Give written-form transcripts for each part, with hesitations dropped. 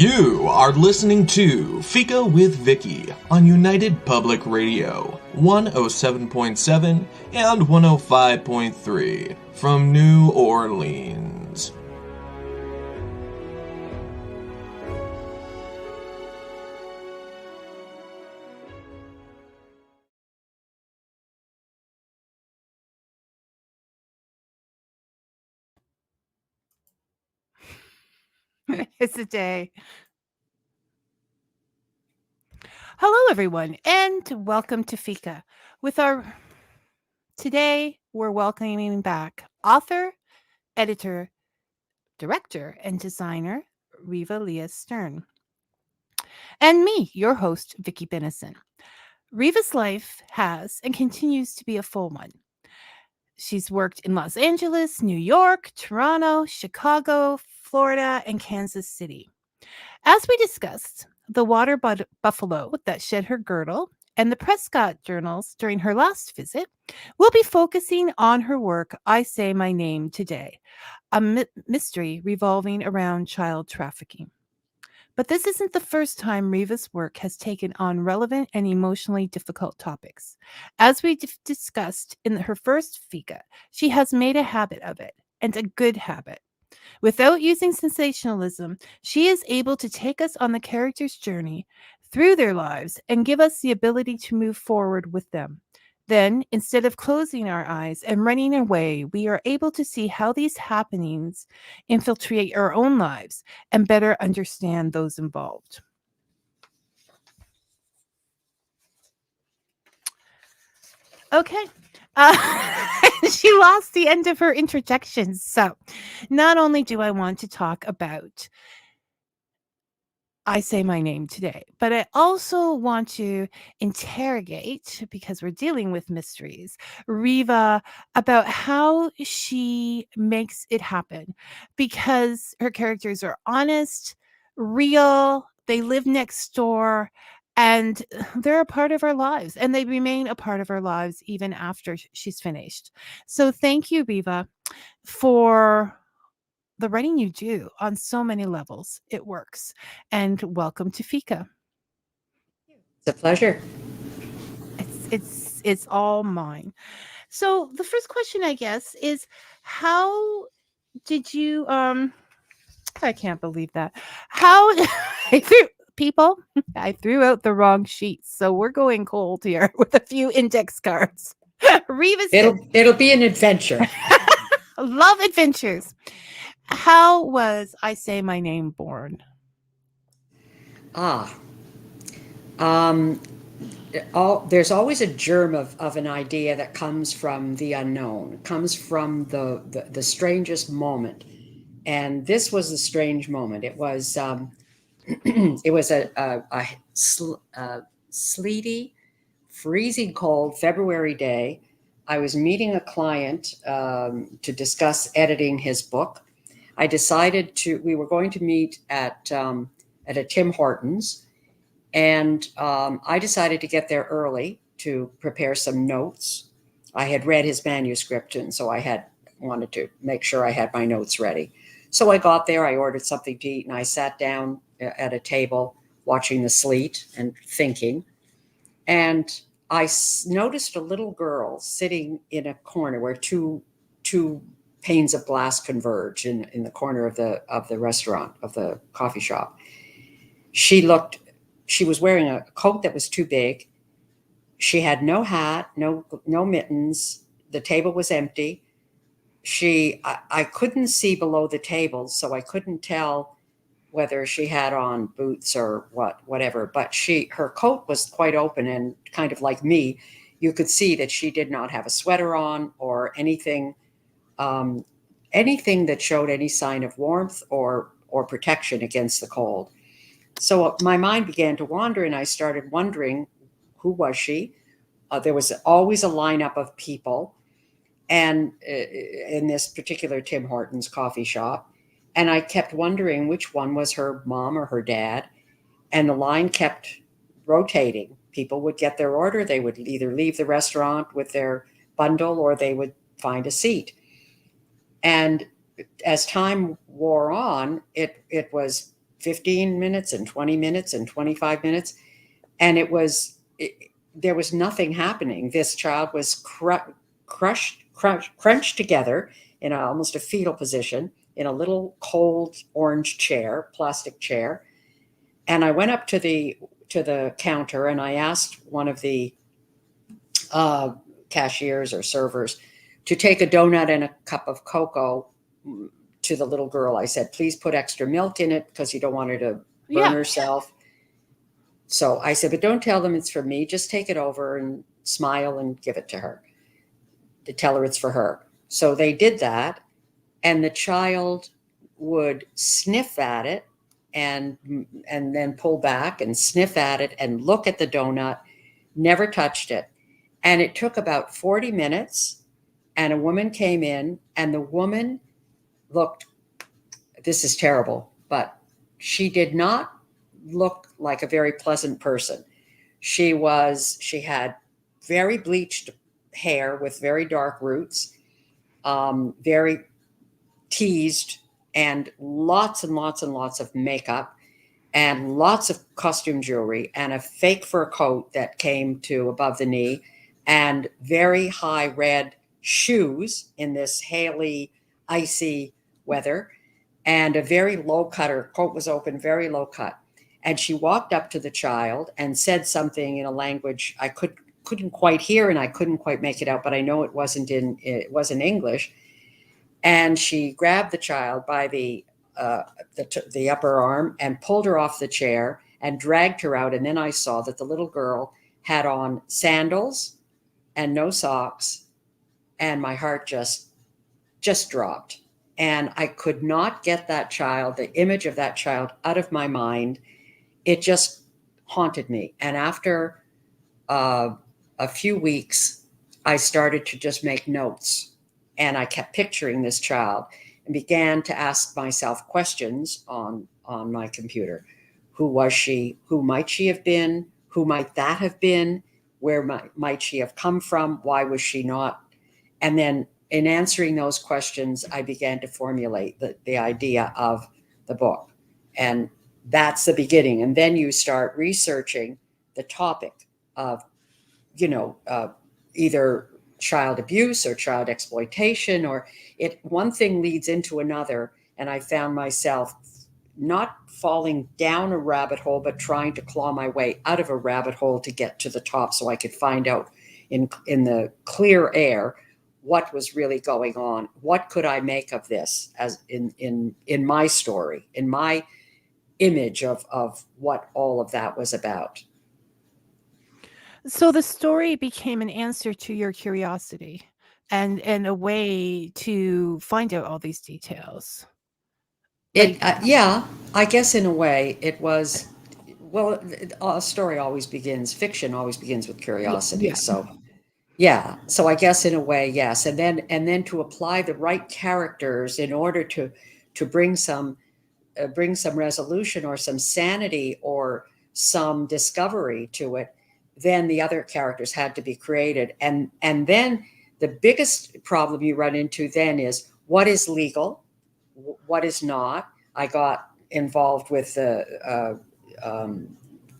You are listening to Fika with Vicky on United Public Radio, 107.7 and 105.3 from New Orleans. It's a day. Hello, everyone, and welcome to Fika. Today, we're welcoming back author, editor, director, and designer Reva Leah Stern, and me, your host, Vicky Benison. Reva's life has and continues to be a full one. She's worked in Los Angeles, New York, Toronto, Chicago, Florida, and Kansas City. As we discussed, the WaterBuffalo that shed her girdle and the Prescott journals during her last visit, we'll be focusing on her work, I Say My Name Today, a mystery revolving around child trafficking. But this isn't the first time Reva's work has taken on relevant and emotionally difficult topics. As we discussed in her first Fika, she has made a habit of it, and a good habit. Without using sensationalism, she is able to take us on the character's journey through their lives and give us the ability to move forward with them. Then, instead of closing our eyes and running away, we are able to see how these happenings infiltrate our own lives and better understand those involved. Okay. She lost the end of her interjection. So, not only do I want to talk about I Say My Name Today, but I also want to interrogate, because we're dealing with mysteries, Reva about how she makes it happen, because her characters are honest, real, they live next door, and they're a part of our lives, and they remain a part of our lives even after she's finished. So thank you, Reva, for the writing you do on so many levels. It works. And welcome to Fika. It's a pleasure. It's all mine. So the first question, I guess, is how did you I can't believe that. How people, I threw out the wrong sheets. So we're going cold here with a few index cards. Reva's It'll be an adventure. Love adventures. How was I Say My Name born? There's always a germ of an idea that comes from the unknown, comes from the strangest moment. And this was a strange moment. It was it was a sleety, freezing cold February day. I was meeting a client to discuss editing his book. We were going to meet at a Tim Hortons, and I decided to get there early to prepare some notes. I had read his manuscript, and so I wanted to make sure I had my notes ready. So I got there, I ordered something to eat, and I sat down at a table watching the sleet and thinking. And I noticed a little girl sitting in a corner where two panes of glass converge in the corner of the restaurant, of the coffee shop. She was wearing a coat that was too big. She had no hat, no mittens. The table was empty. I couldn't see below the table, so I couldn't tell whether she had on boots or whatever. But her coat was quite open, and kind of like me, you could see that she did not have a sweater on or anything that showed any sign of warmth or protection against the cold. So my mind began to wander, and I started wondering, who was she? There was always a lineup of people, and in this particular Tim Hortons coffee shop, and I kept wondering which one was her mom or her dad, and the line kept rotating. People would get their order, they would either leave the restaurant with their bundle or they would find a seat. And as time wore on, it was 15 minutes and 20 minutes and 25 minutes. And there was nothing happening. This child was crunched together in almost a fetal position in a little cold orange chair, plastic chair. And I went up to the counter and I asked one of the cashiers or servers to take a donut and a cup of cocoa to the little girl. I said, please put extra milk in it because you don't want her to burn herself. So I said, but don't tell them it's for me. Just take it over and smile and give it to her, to tell her it's for her. So they did that. And the child would sniff at it and then pull back and sniff at it and look at the donut, never touched it. And it took about 40 minutes. And a woman came in, and the woman looked, this is terrible, but she did not look like a very pleasant person. She had very bleached hair with very dark roots, very teased, and lots and lots and lots of makeup, and lots of costume jewelry, and a fake fur coat that came to above the knee, and very high red shoes in this haily, icy weather, and a very low cut. Her coat was open, very low cut. And she walked up to the child and said something in a language I couldn't quite hear, and I couldn't quite make it out, but I know it wasn't English. And she grabbed the child by the upper arm and pulled her off the chair and dragged her out. And then I saw that the little girl had on sandals and no socks, and my heart just dropped. And I could not get that child, the image of that child, out of my mind. It just haunted me. And after a few weeks, I started to just make notes, and I kept picturing this child and began to ask myself questions on my computer. Who was she? Who might she have been? Who might that have been? Where might she have come from? Why was she not? And then in answering those questions, I began to formulate the idea of the book. And that's the beginning. And then you start researching the topic of, either child abuse or child exploitation, or one thing leads into another. And I found myself not falling down a rabbit hole, but trying to claw my way out of a rabbit hole to get to the top so I could find out in the clear air what was really going on. What could I make of this as in my story, in my image of what all of that was about. So the story became an answer to your curiosity and a way to find out all these details. Yeah, I guess in a way it was. Well, a story fiction always begins with curiosity. Yeah. So, yeah. So I guess in a way, yes. And then to apply the right characters in order to bring some resolution or some sanity or some discovery to it, then the other characters had to be created. And then the biggest problem you run into then is what is legal, what is not. I got involved with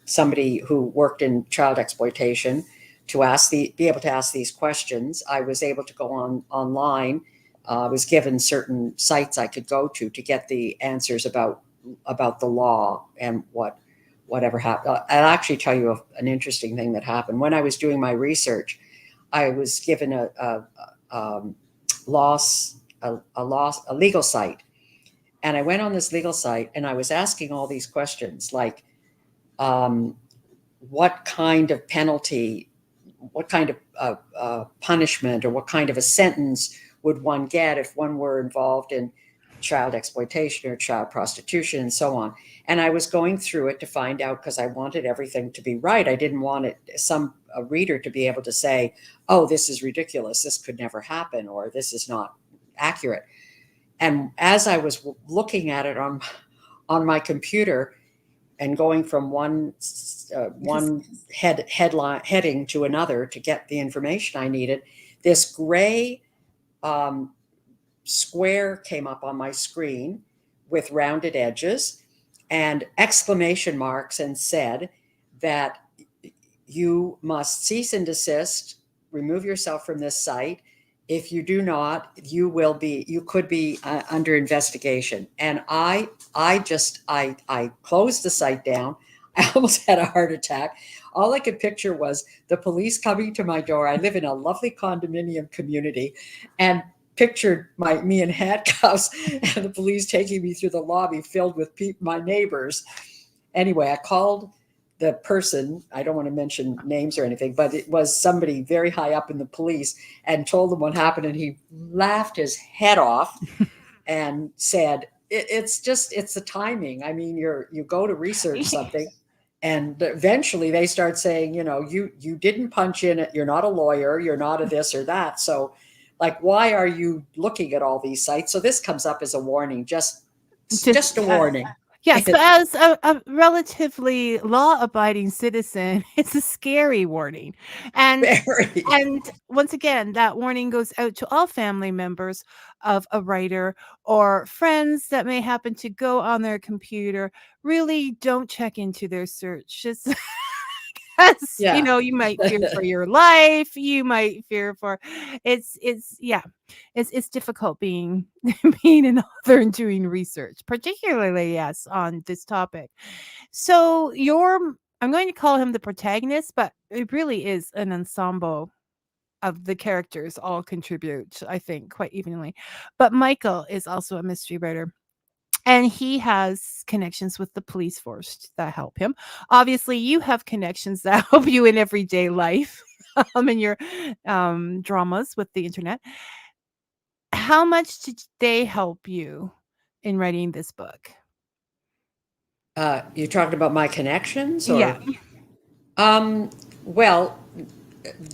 somebody who worked in child exploitation to be able to ask these questions. I was able to go online. I was given certain sites I could go to get the answers about the law and whatever happened. I'll actually tell you an interesting thing that happened. When I was doing my research, I was given a legal site. And I went on this legal site and I was asking all these questions like, what kind of penalty, what kind of punishment, or what kind of a sentence would one get if one were involved in child exploitation or child prostitution and so on. And I was going through it to find out, because I wanted everything to be right. I didn't want a reader to be able to say, oh, this is ridiculous, this could never happen, or this is not accurate. And as I was looking at it on my computer and going from one heading to another to get the information I needed, this gray square came up on my screen with rounded edges, and exclamation marks, and said that you must cease and desist, remove yourself from this site. If you do not, you could be under investigation. And I closed the site down. I almost had a heart attack. All I could picture was the police coming to my door. I live in a lovely condominium community, and pictured me in handcuffs and the police taking me through the lobby filled with my neighbors. Anyway, I called the person, I don't want to mention names or anything, but it was somebody very high up in the police, and told them what happened. And he laughed his head off and said, it's the timing. I mean, you go to research something, and eventually they start saying, you didn't punch in it. You're not a lawyer. You're not a this or that. So like, why are you looking at all these sites? So this comes up as a warning, just a warning. Yes, but as a relatively law-abiding citizen, it's a scary warning. And Very. and once again, that warning goes out to all family members of a writer or friends that may happen to go on their computer. Really don't check into their search. Just because, Yeah. you might fear for your life, you might fear for it's difficult being being an author and doing research, particularly, yes, on this topic. So I'm going to call him the protagonist, but it really is an ensemble of the characters all contribute, I think, quite evenly. But Michael is also a mystery writer. And he has connections with the police force that help him. Obviously, you have connections that help you in everyday life, in your dramas with the internet. How much did they help you in writing this book? You're talking about my connections, or? Yeah. Well,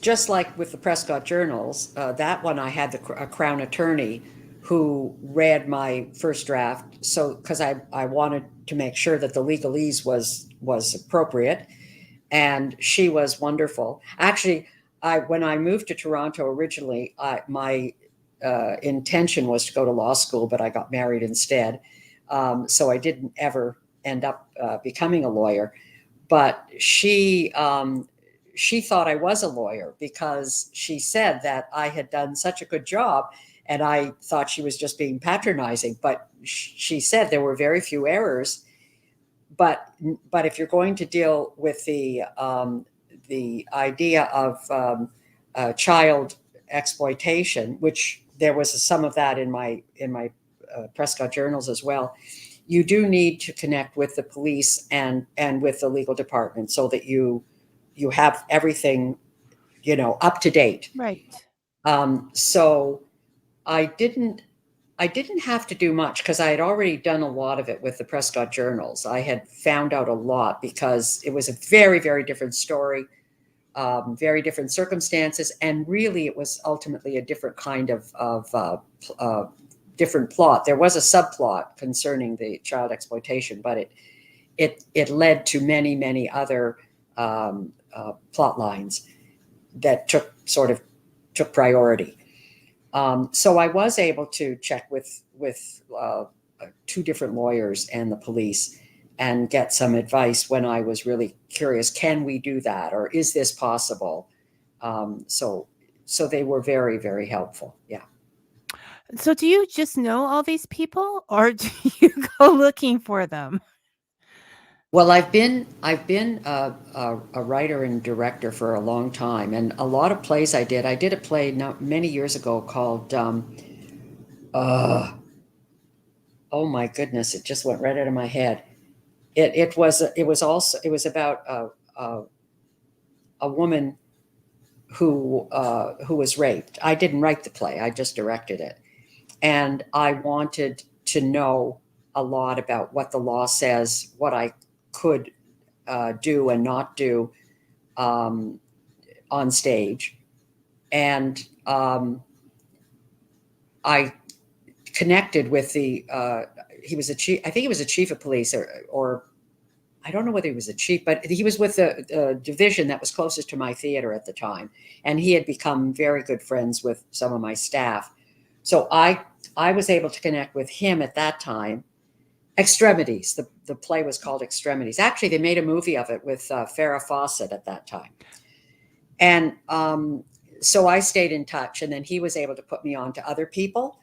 just like with the Prescott journals, that one I had a Crown attorney who read my first draft. So, because I wanted to make sure that the legalese was appropriate, and she was wonderful. Actually, when I moved to Toronto originally, my intention was to go to law school, but I got married instead. So I didn't ever end up becoming a lawyer. But she thought I was a lawyer, because she said that I had done such a good job, and I thought she was just being patronizing. But she said there were very few errors. But if you're going to deal with the idea of child exploitation, which there was some of that in my Prescott journals as well, you do need to connect with the police and with the legal department, so that you have everything, up to date. Right. So I didn't have to do much, because I had already done a lot of it with the Prescott journals. I had found out a lot, because it was a very, very different story, very different circumstances, and really it was ultimately a different kind of different plot. There was a subplot concerning the child exploitation, but it led to many, many other plot lines that took priority. So I was able to check with two different lawyers and the police, and get some advice when I was really curious. Can we do that, or is this possible? So they were very, very helpful. Yeah. So do you just know all these people, or do you go looking for them? Well, I've been a writer and director for a long time, and a lot of plays I did. I did a play many years ago called oh my goodness, it just went right out of my head. It was about a woman who was raped. I didn't write the play; I just directed it, and I wanted to know a lot about what the law says, what I could do and not do on stage, and I connected with the. He was a chief. I think he was a chief of police, or I don't know whether he was a chief, but he was with the division that was closest to my theater at the time, and he had become very good friends with some of my staff. So I was able to connect with him at that time, Extremities. The play was called Extremities. Actually, they made a movie of it with Farrah Fawcett at that time. And so I stayed in touch, and then he was able to put me on to other people.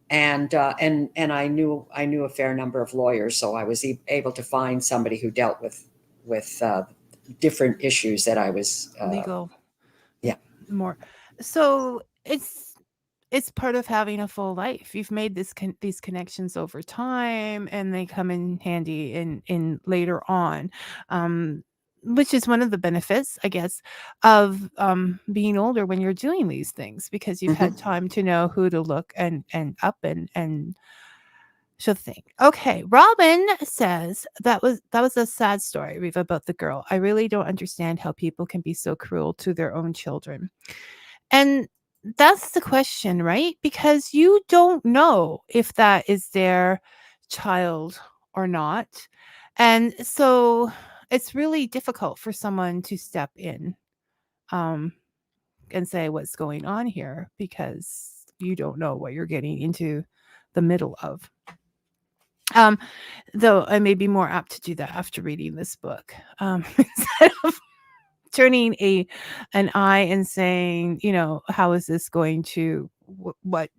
And I knew a fair number of lawyers, so I was able to find somebody who dealt with different issues that I was Legal. Yeah. More. So it's part of having a full life. You've made these connections over time, and they come in handy in later on, which is one of the benefits, I guess, of being older when you're doing these things, because you've had time to know who to look and up and so think. Okay, Robin says that was a sad story, Reva, about the girl. I really don't understand how people can be so cruel to their own children. And that's the question, right? Because you don't know if that is their child or not. And so it's really difficult for someone to step in and say what's going on here, because you don't know what you're getting into the middle of. Though I may be more apt to do that after reading this book. Instead of turning an eye and saying, how is this going to, what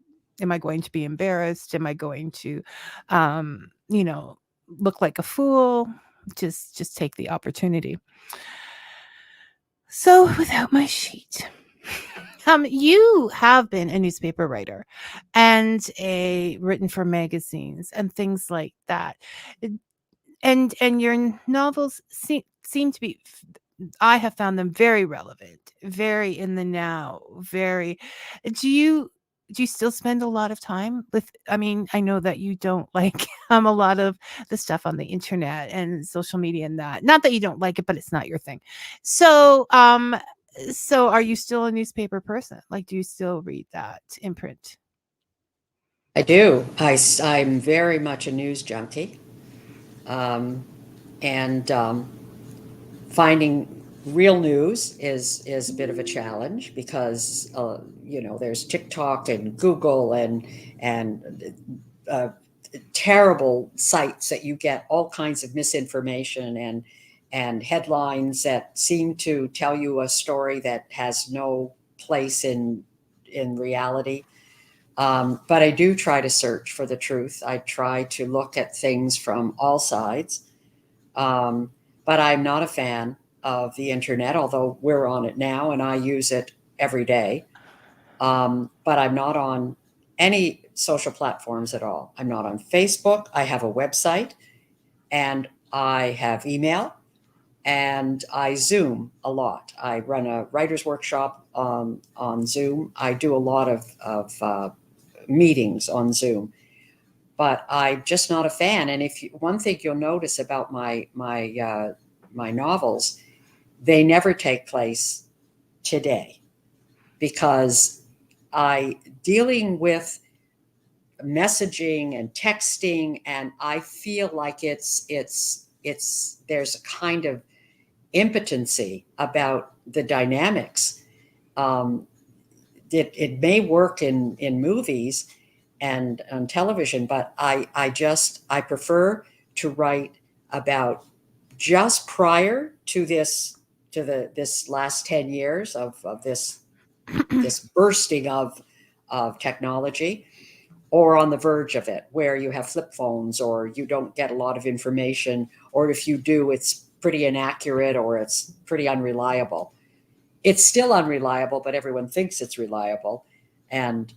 am I going to be embarrassed? Am I going to, look like a fool? Just take the opportunity. So without my sheet, you have been a newspaper writer and written for magazines and things like that. And your novels seem to be, I have found them very relevant, very in the now, very. Do you still spend a lot of time with, I mean, I know that you don't like a lot of the stuff on the internet and social media and that. Not that you don't like it, but it's not your thing. So are you still a newspaper person? Like, do you still read that in print? I do. I'm very much a news junkie. And finding real news is a bit of a challenge, because there's TikTok and Google and terrible sites that you get all kinds of misinformation and headlines that seem to tell you a story that has no place in reality. But I do try to search for the truth. I try to look at things from all sides. But I'm not a fan of the internet, although we're on it now and I use it every day. But I'm not on any social platforms at all. I'm not on Facebook. I have a website, and I have email, and I Zoom a lot. I run a writer's workshop on Zoom. I do a lot of meetings on Zoom. But I'm just not a fan. And one thing you'll notice about my novels, they never take place today, because dealing with messaging and texting, and I feel like there's a kind of impotency about the dynamics. It may work in movies and on television, but I prefer to write about just prior to this last 10 years of this bursting of technology, or on the verge of it, where you have flip phones, or you don't get a lot of information, or if you do, it's pretty inaccurate, or it's pretty unreliable. It's still unreliable, but everyone thinks it's reliable. And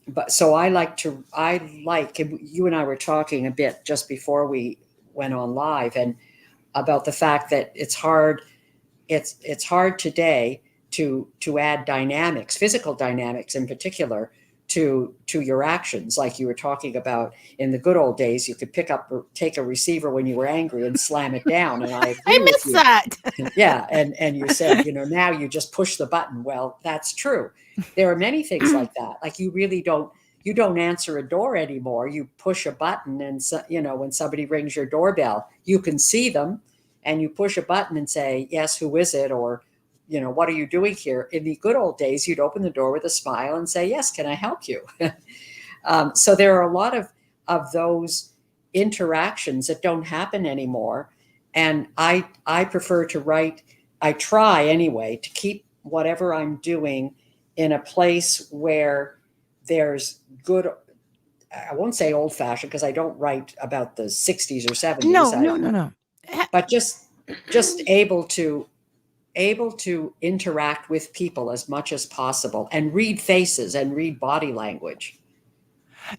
but so I like, and you and I were talking a bit just before we went on live, and about the fact that it's hard today to add dynamics, physical dynamics in particular, to your actions. Like you were talking about, in the good old days, you could take a receiver when you were angry and slam it down. And I agree with you. That. Yeah. And you said, now you just push the button. Well, that's true. There are many things like that. Like you don't answer a door anymore. You push a button, and when somebody rings your doorbell, you can see them, and you push a button and say, yes, who is it? Or, what are you doing here? In the good old days, you'd open the door with a smile and say, yes, can I help you? So there are a lot of those interactions that don't happen anymore. And I prefer to write, I try anyway, to keep whatever I'm doing in a place where there's good, I won't say old fashioned because I don't write about the 60s or 70s. No. But just able to interact with people as much as possible and read faces and read body language.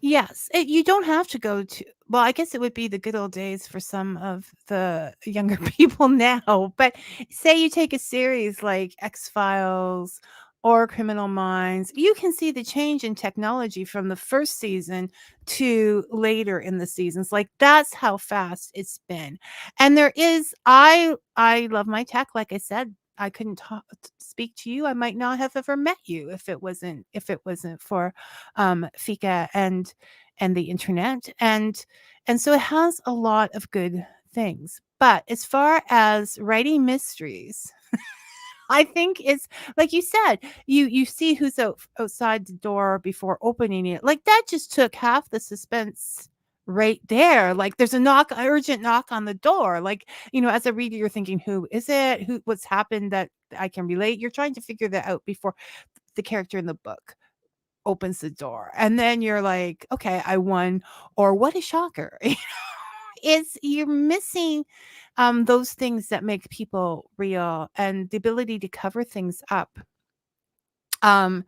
Yes, you don't have to go to, well, I guess it would be the good old days for some of the younger people now, but say you take a series like X-Files or Criminal Minds, you can see the change in technology from the first season to later in the seasons. Like, that's how fast it's been. And there is, I love my tech. Like I said, I couldn't speak to you. I might not have ever met you if it wasn't for Fika and the internet, and so it has a lot of good things. But as far as writing mysteries, I think it's like you said, you see who's outside the door before opening it. Like, that just took half the suspense right there. Like, there's a urgent knock on the door. Like, as a reader, you're thinking, who is it? What's happened that I can relate? You're trying to figure that out before the character in the book opens the door. And then you're like, okay, I won. Or what a shocker. Is you're missing those things that make people real, and the ability to cover things up um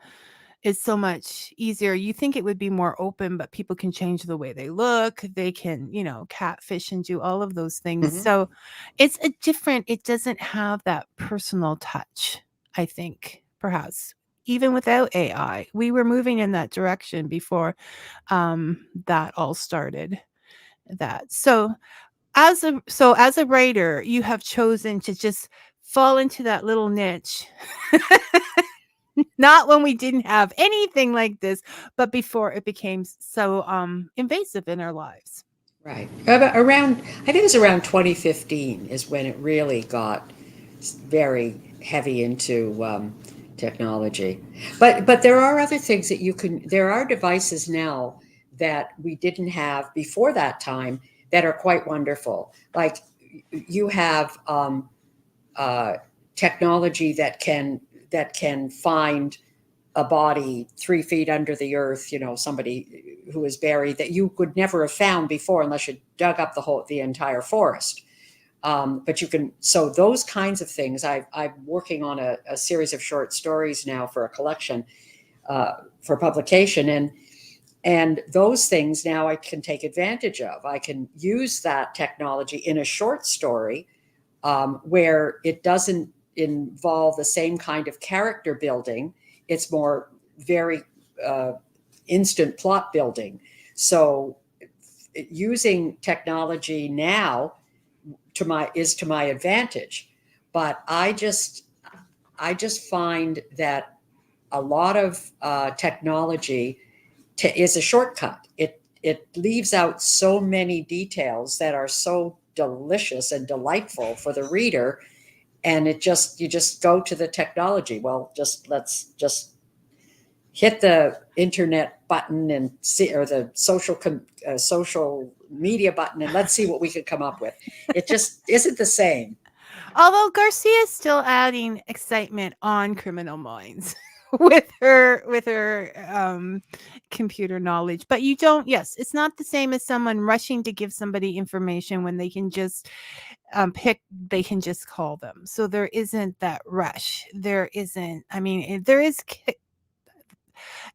is so much easier. You think it would be more open, but people can change the way they look. They can, catfish and do all of those things. Mhm. So it doesn't have that personal touch, I think, perhaps. Even without AI, we were moving in that direction before that all started. So as a writer, you have chosen to just fall into that little niche. Not when we didn't have anything like this, but before it became so invasive in our lives. Right. Around, I think it was around 2015 is when it really got very heavy into technology. But there are other things that there are devices now that we didn't have before that time that are quite wonderful. Like, you have technology that can find a body 3 feet under the earth, somebody who is buried that you could never have found before unless you dug up the entire forest. But you can, so those kinds of things. I'm working on a series of short stories now for a collection for publication, and those things now I can take advantage of. I can use that technology in a short story where it doesn't involve the same kind of character building. It's more very instant plot building. So using technology now is to my advantage. But I just find that a lot of technology is a shortcut. It leaves out so many details that are so delicious and delightful for the reader, and you just go to the technology. Well, let's just hit the internet button and see, or the social media button, and let's see what we could come up with. It just isn't the same. Although Garcia is still adding excitement on Criminal Minds with her computer knowledge. But you don't, yes, it's not the same as someone rushing to give somebody information when they can just they can just call them. So there isn't that rush. There isn't, I mean, there is,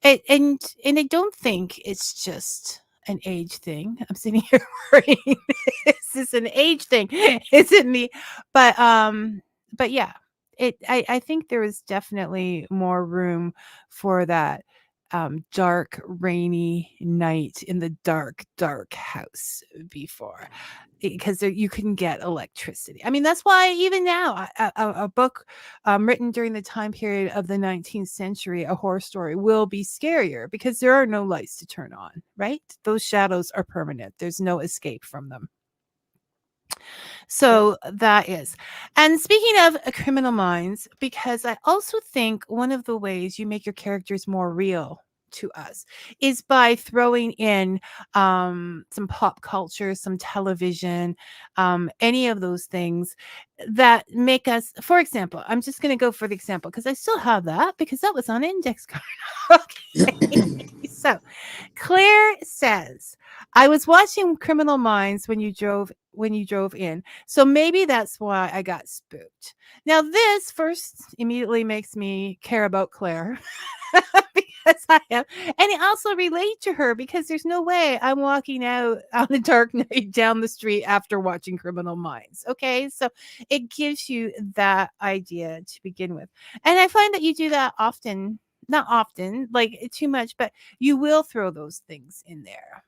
and I don't think it's just an age thing. I'm sitting here worrying, is this an age thing? Is it me? But yeah, I think there is definitely more room for that dark, rainy night in the dark house before, because you couldn't get electricity. I mean, that's why even now a book written during the time period of the 19th century, a horror story, will be scarier because there are no lights to turn on, right? Those shadows are permanent. There's no escape from them. So that is. And speaking of Criminal Minds, because I also think one of the ways you make your characters more real to us is by throwing in some pop culture, some television, any of those things that make us, for example, I'm just going to go for the example because I still have that because that was on an index card. Okay. So Claire says, I was watching Criminal Minds when you drove in. So maybe that's why I got spooked. Now this first immediately makes me care about Claire because I am, and I also relate to her because there's no way I'm walking out on a dark night down the street after watching Criminal Minds. Okay, so it gives you that idea to begin with, and I find that you do that often. Not often, like too much, but you will throw those things in there.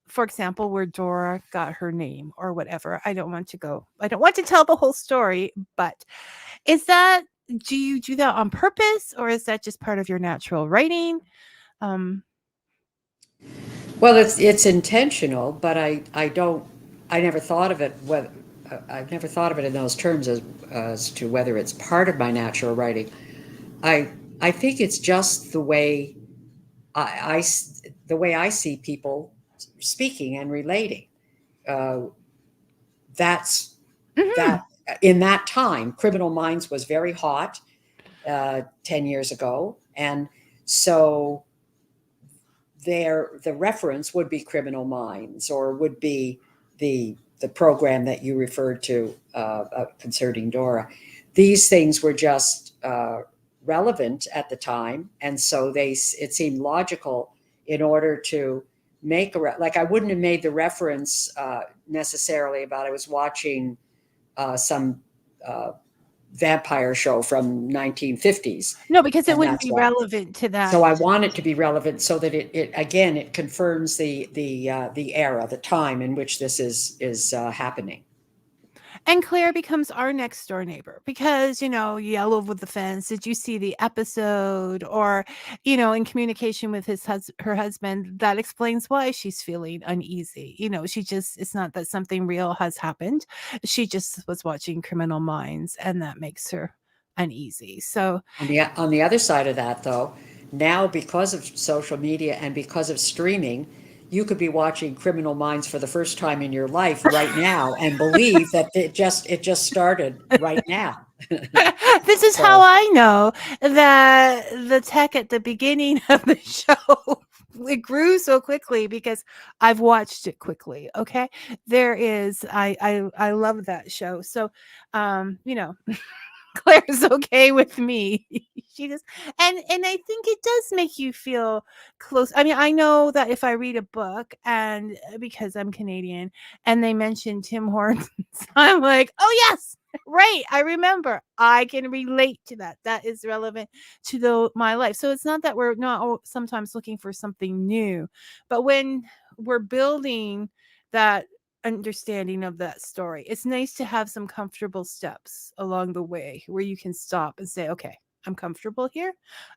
For example, where Dora got her name or whatever. I don't want to tell the whole story, but is that, do you do that on purpose or is that just part of your natural writing? Well, it's intentional, but I never thought of it whether I've never thought of it in those terms as to whether it's part of my natural writing. I think it's just the way the way I see people speaking and relating. That's that in that time, Criminal Minds was very hot 10 years ago, and so the reference would be Criminal Minds, or would be the program that you referred to concerning Dora. These things were just relevant at the time, and so it seemed logical in order to make like I wouldn't have made the reference necessarily about I was watching some vampire show from 1950s. No, because it wouldn't be relevant to that. So I want it to be relevant so that it again it confirms the era, the time in which this is happening. And Claire becomes our next door neighbor because, Yell Over the Fence. Did you see the episode? Or, in communication with her husband, that explains why she's feeling uneasy. It's not that something real has happened. She just was watching Criminal Minds and that makes her uneasy. So on the other side of that, though, now because of social media and because of streaming, you could be watching Criminal Minds for the first time in your life right now and believe that it just started right now. This is how I know that the tech at the beginning of the show, it grew so quickly because I've watched it quickly. Okay. I love that show. So, Claire's okay with me. She just, and I think it does make you feel close. I mean, I know that if I read a book and because I'm Canadian and they mention Tim Hortons, I'm like, oh yes, right. I remember. I can relate to that. That is relevant to my life. So it's not that we're not sometimes looking for something new, but when we're building that understanding of that story, it's nice to have some comfortable steps along the way where you can stop and say, okay, I'm comfortable here.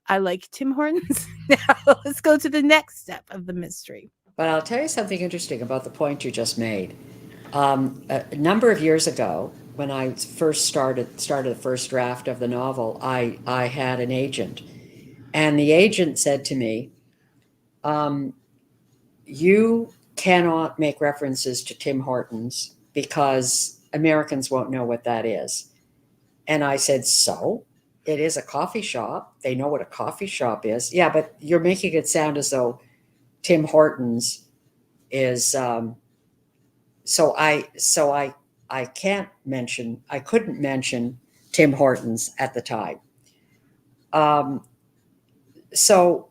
I like Tim Hortons. Now let's go to the next step of the mystery. But I'll tell you something interesting about the point you just made. A number of years ago, when I first started the first draft of the novel, I had an agent, and the agent said to me, you cannot make references to Tim Hortons because Americans won't know what that is. And I said, so? It is a coffee shop. They know what a coffee shop is. Yeah, but you're making it sound as though Tim Hortons is so I couldn't mention Tim Hortons at the time. So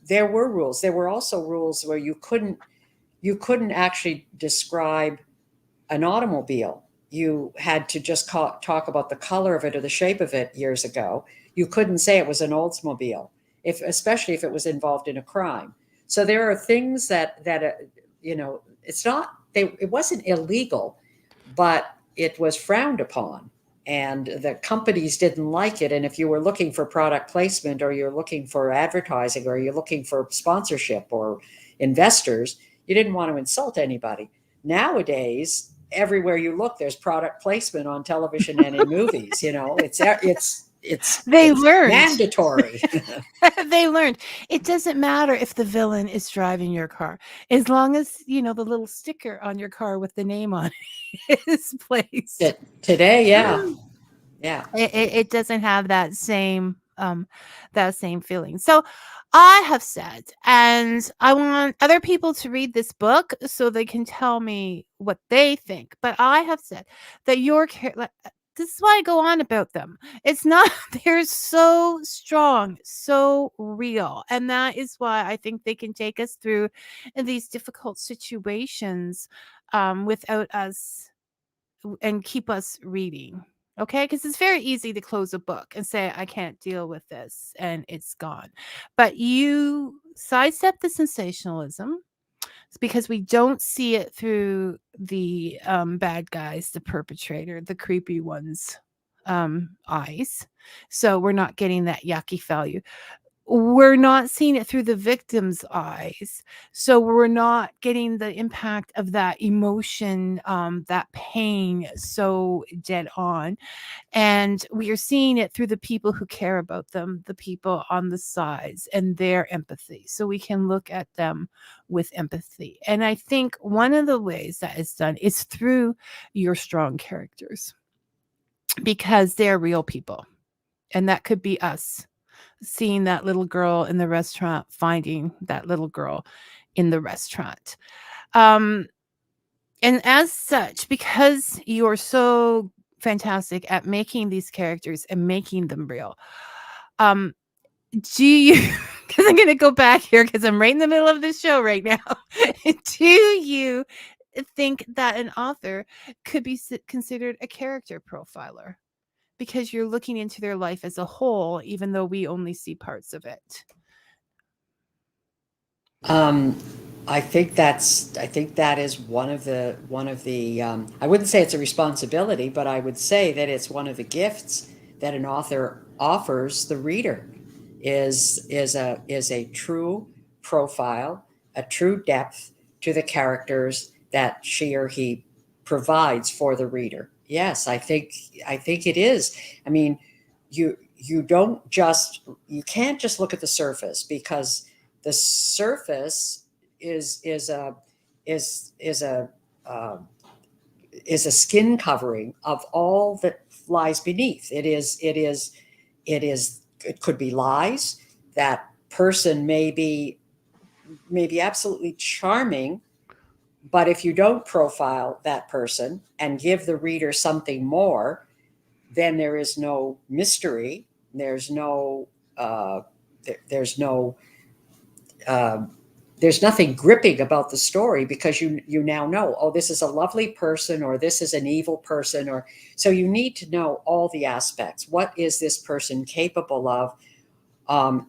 there were rules. There were also rules where you couldn't actually describe an automobile. You had to just talk about the color of it or the shape of it years ago. You couldn't say it was an Oldsmobile, especially if it was involved in a crime. So there are things that it wasn't illegal, but it was frowned upon, and the companies didn't like it. And if you were looking for product placement, or you're looking for advertising, or you're looking for sponsorship or investors, you didn't want to insult anybody. Nowadays, everywhere you look, there's product placement on television and in movies. They it's learned. mandatory. They learned. It doesn't matter if the villain is driving your car, as long as the little sticker on your car with the name on it is placed. Today, yeah. Yeah. It doesn't have that same feeling. So I have said, and I want other people to read this book so they can tell me what they think, but I have said that this is why I go on about them. It's not they're so strong, so real, and that is why I think they can take us through these difficult situations without us and keep us reading. Okay, because it's very easy to close a book and say, I can't deal with this, and it's gone. But you sidestep the sensationalism. It's because we don't see it through the bad guys, the perpetrator, the creepy ones' eyes. So we're not getting that yucky value. We're not seeing it through the victim's eyes, so we're not getting the impact of that emotion, that pain so dead on, and we are seeing it through the people who care about them, the people on the sides and their empathy, so we can look at them with empathy. And I think one of the ways that is done is through your strong characters, because they're real people, and that could be us seeing that little girl in the restaurant, finding that little girl in the restaurant. Um, and as such, because you're so fantastic at making these characters and making them real, um, do you, because I'm going to go back here because I'm right in the middle of this show right now. Do you think that an author could be considered a character profiler? Because you're looking into their life as a whole, even though we only see parts of it. Um, I think that is one of the I wouldn't say it's a responsibility, but I would say that it's one of the gifts that an author offers the reader is a true profile, a true depth to the characters that she or he provides for the reader. Yes, I think it is. I mean, you can't just look at the surface, because the surface is a is um, is a skin covering of all that lies beneath. It could be lies. That person may be absolutely charming, but if you don't profile that person and give the reader something more, then there is no mystery. Uh, there's no uh, there's nothing gripping about the story, because you now know, oh, this is a lovely person, or this is an evil person, or so you need to know all the aspects. What is this person capable of?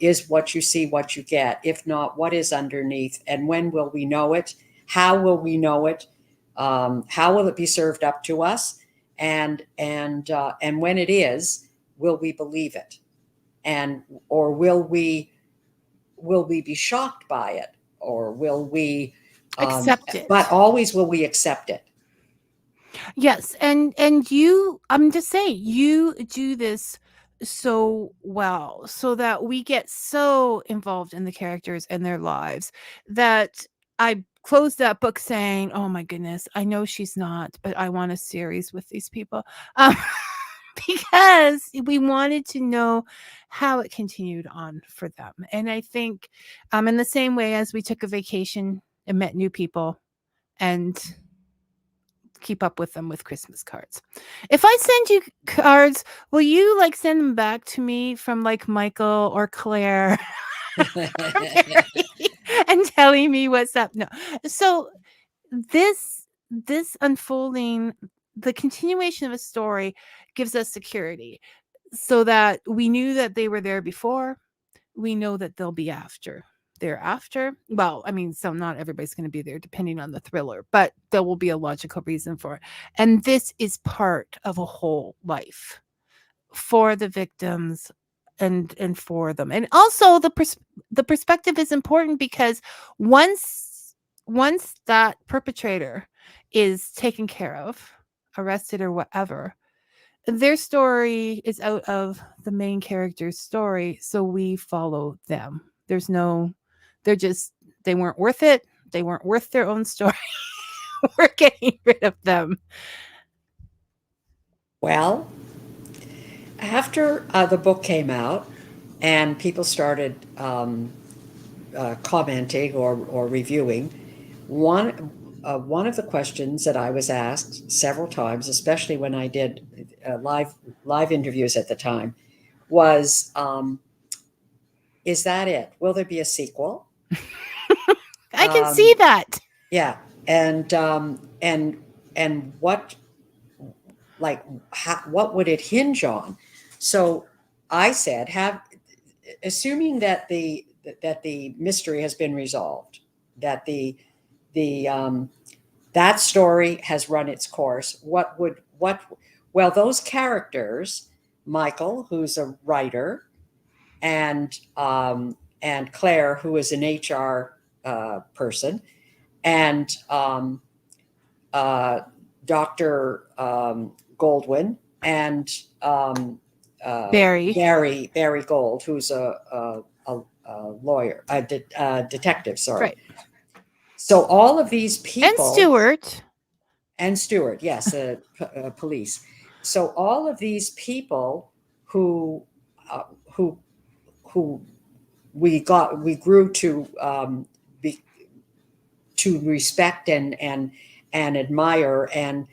Is what you see what you get? If not, what is underneath? And when will we know it? How will we know it? How will it be served up to us? And when it is, will we believe it? And or will we be shocked by it, or will we Accept it. but always will we accept it? Yes, and you, I'm just saying, you do this so well, so that we get so involved in the characters and their lives that I closed that book saying, "Oh my goodness, I know she's not, but I want a series with these people." Um, because we wanted to know how it continued on for them. And I think in the same way as we took a vacation and met new people and keep up with them with Christmas cards. If I send you cards, will you send them back to me from Michael or Claire or Mary and telling me what's up? No. So this unfolding, the continuation of a story gives us security, so that we knew that they were there before, we know that they'll be thereafter. Well, I mean, so not everybody's going to be there depending on the thriller, but there will be a logical reason for it. And this is part of a whole life for the victims and for them. And also the perspective is important, because once that perpetrator is taken care of, arrested or whatever, their story is out of the main character's story, so we follow them. There's no, they weren't worth it. They weren't worth their own story. We're getting rid of them. Well, after the book came out and people started commenting or reviewing, one of the questions that I was asked several times, especially when I did live interviews at the time, was, "Is that it? Will there be a sequel?" I can see that. Yeah, and what, like, what would it hinge on? So I said, assuming that the mystery has been resolved, that that story has run its course, well, those characters, Michael, who's a writer, and Claire, who is an HR person, and Dr. Goldwyn, and Barry Gold, who's a lawyer, detective, sorry. Right. So all of these people, and Stewart, yes, police. So all of these people who we grew to to respect and admire and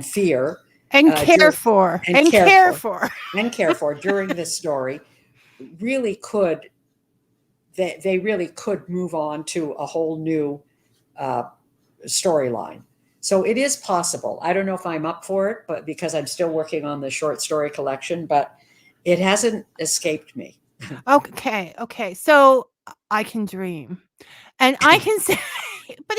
fear and care for during this story, really could, they really could move on to a whole new storyline. So it is possible. I don't know if I'm up for it, but because I'm still working on the short story collection, but it hasn't escaped me. Okay. So I can dream, and I can say, but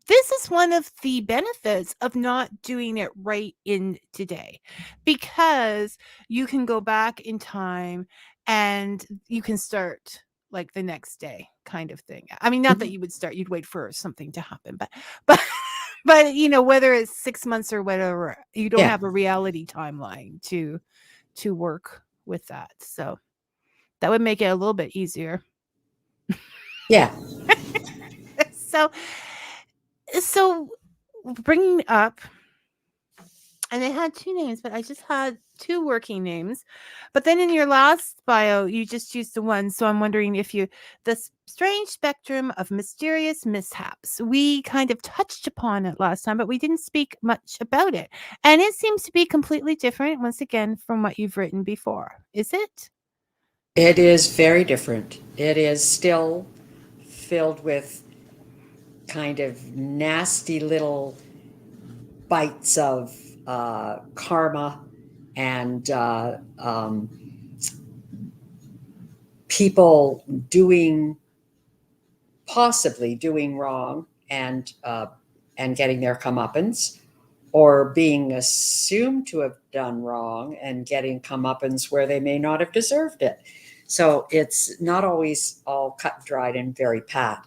this is one of the benefits of not doing it right in today, because you can go back in time and you can start like the next day kind of thing. I mean, not that you would start, you'd wait for something to happen, but whether it's 6 months or whatever, you don't have a reality timeline to work with that. So that would make it a little bit easier. Yeah. So bringing up, and it had 2 names, but I just had 2 working names. But then in your last bio, you just used the one. So I'm wondering if the strange spectrum of mysterious mishaps. We kind of touched upon it last time, but we didn't speak much about it. And it seems to be completely different, once again, from what you've written before. Is it? It is very different. It is still filled with kind of nasty little bites of karma and people possibly doing wrong and getting their comeuppance, or being assumed to have done wrong and getting comeuppance where they may not have deserved it. So it's not always all cut and dried and very pat,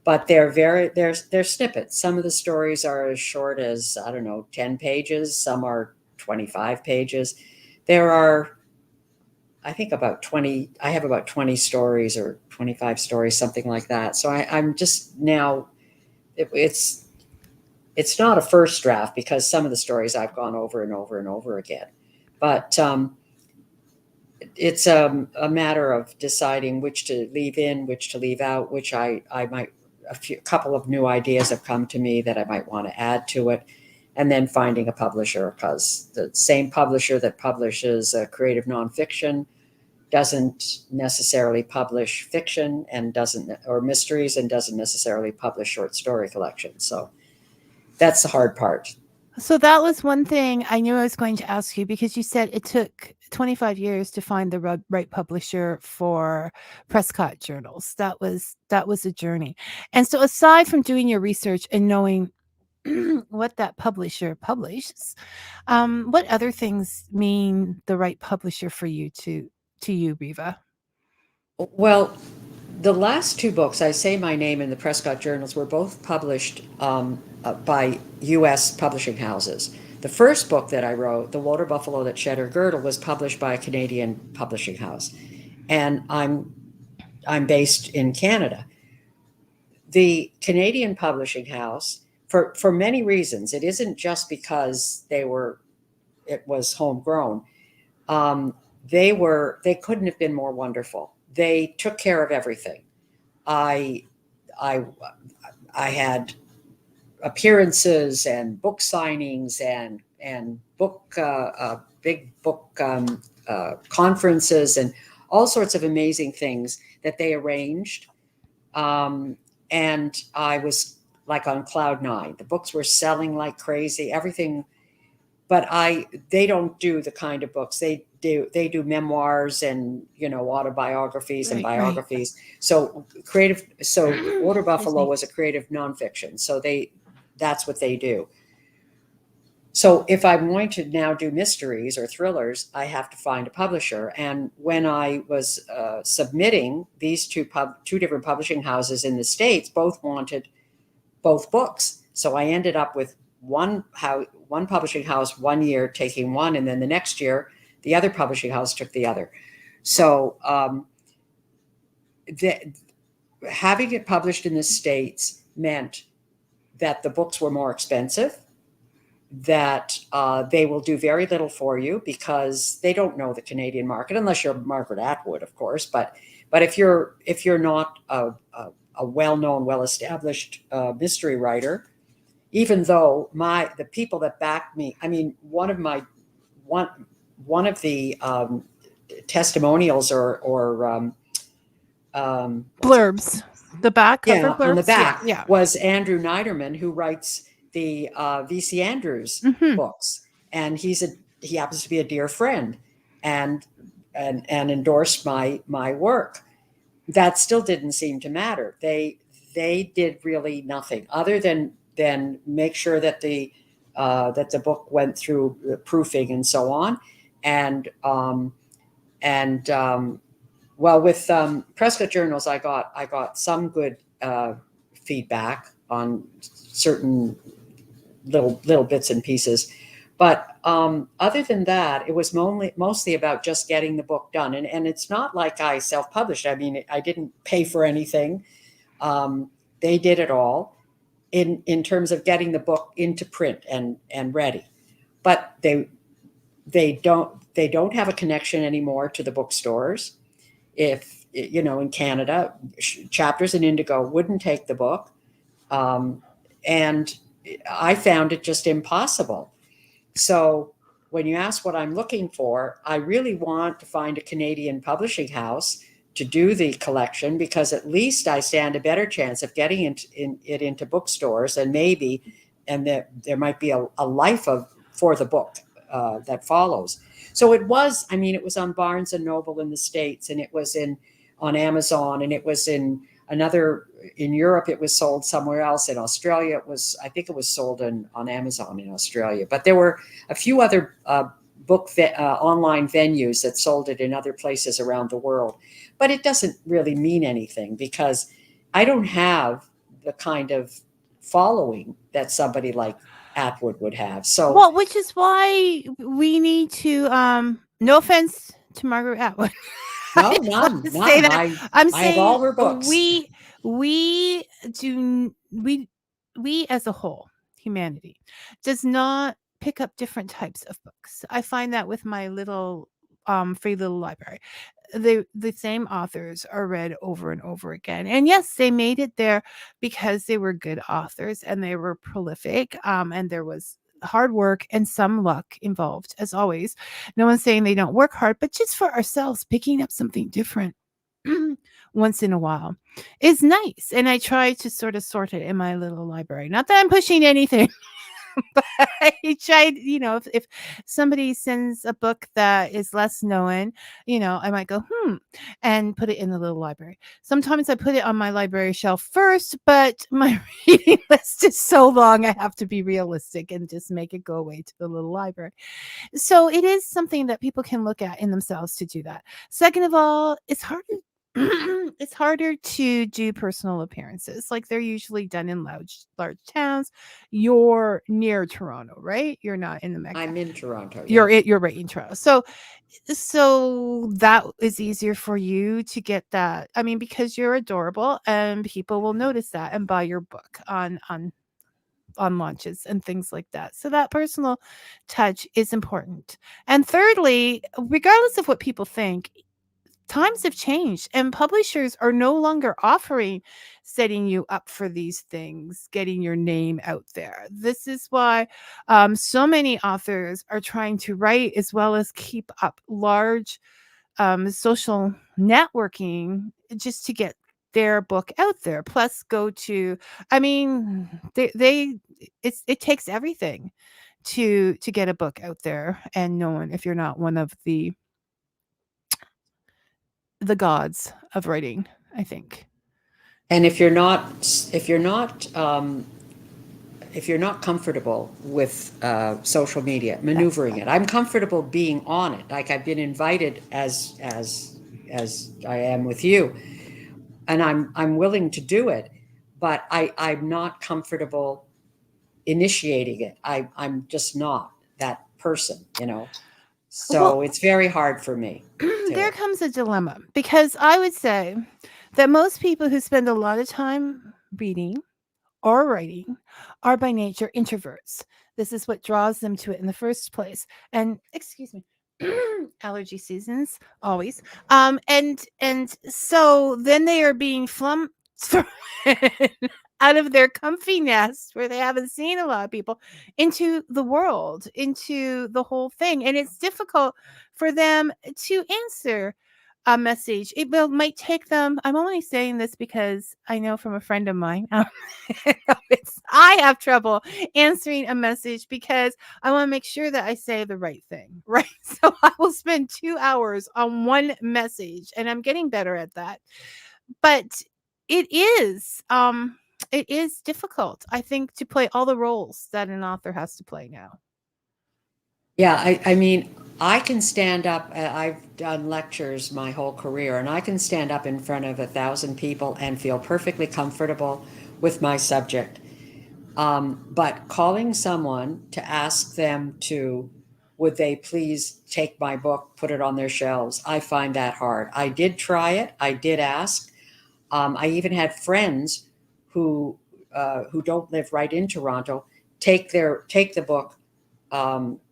but they're snippets. Some of the stories are as short as, I don't know, 10 pages. Some are 25 pages. There are, I think, about 20. I have about 20 stories or 25 stories, something like that. So I'm just now, it's not a first draft, because some of the stories I've gone over and over and over again. But it's a matter of deciding which to leave in, which to leave out, which I might, a couple of new ideas have come to me that I might want to add to it. And then finding a publisher, because the same publisher that publishes creative nonfiction doesn't necessarily publish fiction or mysteries, and doesn't necessarily publish short story collections. So that's the hard part. So that was one thing I knew I was going to ask you, because you said it took 25 years to find the right publisher for Prescott journals. That was a journey. And so aside from doing your research and knowing what that publisher publishes, what other things mean the right publisher for you to you, Reva? Well, the last 2 books, I Say My Name and the Prescott Journals, were both published by U.S. publishing houses. The first book that I wrote, The WaterBuffalo That Shed Her Girdle, was published by a Canadian publishing house. And I'm based in Canada. The Canadian publishing house, for many reasons, it isn't just because it was homegrown. They couldn't have been more wonderful. They took care of everything. I had appearances and book signings and book big book conferences and all sorts of amazing things that they arranged. And I was like on cloud nine. The books were selling like crazy. Everything, but they don't do the kind of books they do memoirs and autobiographies and biographies. Right. So WaterBuffalo was a creative nonfiction. So that's what they do. So if I'm going to now do mysteries or thrillers, I have to find a publisher. And when I was submitting, these two different publishing houses in the States both wanted both books. So I ended up with one publishing house 1 year taking one, and then the next year the other publishing house took the other. So having it published in the States meant that the books were more expensive, that they will do very little for you because they don't know the Canadian market, unless you're Margaret Atwood, of course. But if you're not a well-known, well-established mystery writer, even though the people that backed me, I mean, one of the testimonials or blurbs, the back cover blurbs? On the back was Andrew Niederman, who writes the V.C. Andrews books, and he happens to be a dear friend, and endorsed my work. That still didn't seem to matter. They did really nothing other than make sure that the book went through the proofing and so on, and with Prescott journals, I got some good feedback on certain little bits and pieces, but other than that, it was mostly about just getting the book done. And it's not like I self-published. I mean, I didn't pay for anything. They did it all in terms of getting the book into print and ready. But they don't have a connection anymore to the bookstores. If in Canada, Chapters and Indigo wouldn't take the book, and I found it just impossible. So when you ask what I'm looking for, I really want to find a Canadian publishing house to do the collection, because at least I stand a better chance of getting it into bookstores, and there might be a life for the book that follows. So it was on Barnes and Noble in the States, and it was on Amazon, and it was in Europe. It was sold somewhere else. In Australia, I think it was sold on Amazon in Australia. But there were a few other online venues that sold it in other places around the world. But it doesn't really mean anything, because I don't have the kind of following that somebody like Atwood would have. So, which is why we need to. No offense to Margaret Atwood. No, none. I'm saying I have all her books. We as a whole, humanity, does not pick up different types of books. I find that with my little free little library. The same authors are read over and over again. And yes, they made it there because they were good authors and they were prolific, and there was hard work and some luck involved, as always. No one's saying they don't work hard, but just for ourselves, picking up something different once in a while is nice. And I try to sort of sort it in my little library. Not that I'm pushing anything. But I tried, if somebody sends a book that is less known, I might go, and put it in the little library. Sometimes I put it on my library shelf first, but my reading list is so long, I have to be realistic and just make it go away to the little library. So it is something that people can look at in themselves to do that. Second of all, it's hard it's harder to do personal appearances. Like they're usually done in large towns. You're near Toronto, right? You're not in the Mecca. I'm in Toronto. You're Yeah. you're right in Toronto. So that is easier for you to get that. I mean, because you're adorable and people will notice that and buy your book on launches and things like that. So that personal touch is important. And thirdly, regardless of what people think, times have changed and publishers are no longer offering setting you up for these things, getting your name out there. This is why so many authors are trying to write as well as keep up large social networking just to get their book out there. Plus, go to, I mean, it takes everything to get a book out there and known if you're not one of the gods of writing, I think. And if you're not comfortable with social media, maneuvering it, I'm comfortable being on it. Like I've been invited as I am with you, and I'm willing to do it, but I'm not comfortable initiating it. I'm just not that person, you know. Well, So it's very hard for me there to. comes a dilemma because I would say that most people who spend a lot of time reading or writing are by nature introverts. This is what draws them to it in the first place. And excuse me, allergy seasons always. And so then they are being thrown out of their comfy nest where they haven't seen a lot of people into the world, into the whole thing. And it's difficult for them to answer a message. Might take them. I'm only saying this because I know from a friend of mine. I have trouble answering a message because I want to make sure that I say the right thing, right? So I will spend 2 hours on one message, and I'm getting better at that. But it is difficult, I think, to play all the roles that an author has to play now. Yeah, I mean, I can stand up. I've done lectures my whole career, and I can stand up in front of 1,000 people and feel perfectly comfortable with my subject. But calling someone to ask them to, would they please take my book, put it on their shelves, I find that hard. I did try it. I did ask. I even had friends who don't live right in Toronto take the book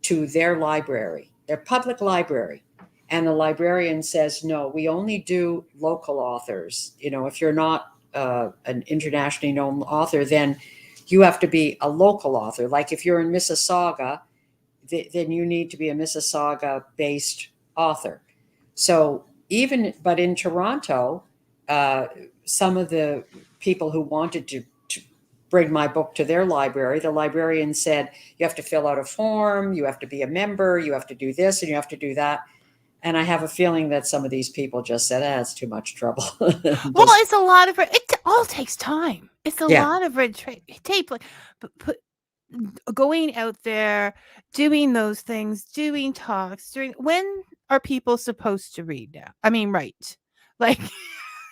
to their library, their public library. And the librarian says, no, we only do local authors. You know, if you're not an internationally known author, then you have to be a local author. Like if you're in Mississauga, then you need to be a Mississauga based author. So but in Toronto, uh, some of the people who wanted to bring my book to their library, the librarian said, you have to fill out a form, you have to be a member, you have to do this, and you have to do that. And I have a feeling that some of these people just said, it's too much trouble. Well, Just, it's a lot of it all takes time. It's a yeah. lot of red tape, like going out there, doing those things, doing talks, doing when are people supposed to read now? I mean, right. Like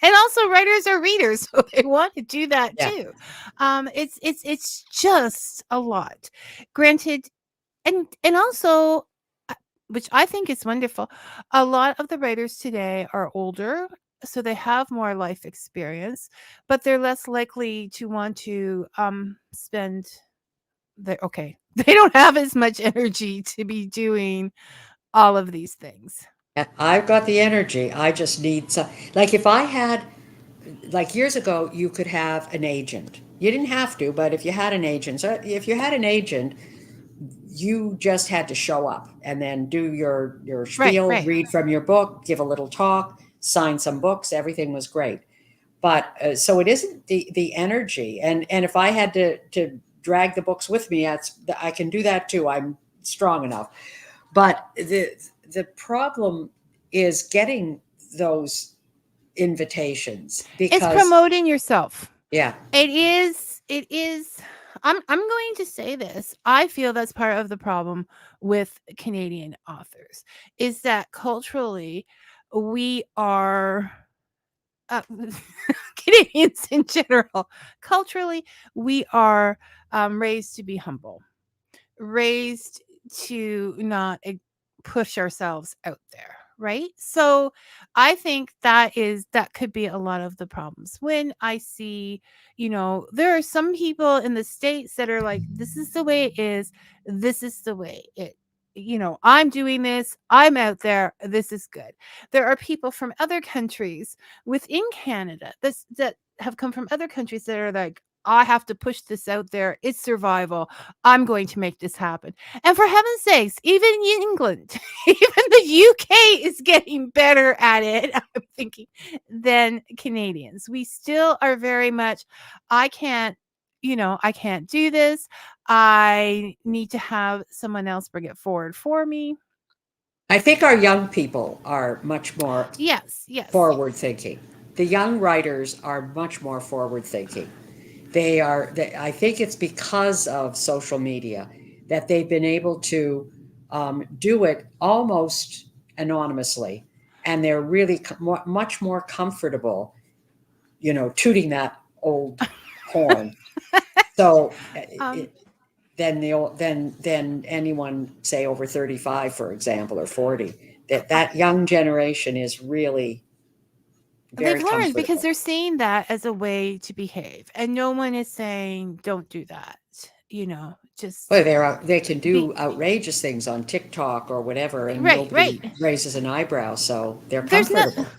and also writers are readers, so they want to do that Yeah. too. It's just a lot. Granted, and also which I think is wonderful. A lot of the writers today are older, so they have more life experience, but they're less likely to want to spend they don't have as much energy to be doing all of these things. I've got the energy. I just need some. Like if I had, like years ago, you could have an agent. You didn't have to, but if you had an agent, so if you had an agent, you just had to show up and then do your Right, spiel, right. read from your book, give a little talk, sign some books. Everything was great. But so it isn't the energy. And if I had to drag the books with me, I can do that too. I'm strong enough. But the problem is getting those invitations It's because promoting yourself. yeah. It is I'm going to say this. I feel that's part of the problem with Canadian authors is that culturally we are Canadians in general, culturally, we are raised to be humble, raised to not push ourselves out there, right? So I think that could be a lot of the problems when I see, there are some people in the states that are like, this is the way it is, this is the way it, I'm doing this, I'm out there, this is good. There are people from other countries within Canada that have come from other countries that are like, I have to push this out there. It's survival. I'm going to make this happen. And for heaven's sakes, even England, even the UK is getting better at it, I'm thinking, than Canadians. We still are very much, I can't, I can't do this. I need to have someone else bring it forward for me. I think our young people are much more Yes, yes. forward thinking. The young writers are much more forward thinking. I think it's because of social media that they've been able to do it almost anonymously. And they're really much more comfortable, tooting that old horn. So Um, than anyone, say, over 35, for example, or 40. That young generation is really they've very learned because comfortable. they're seeing that as a way to behave. And no one is saying, don't do that. Well, Just they can be do outrageous things on TikTok or whatever, and right, nobody right. raises an eyebrow, so they're There's not comfortable.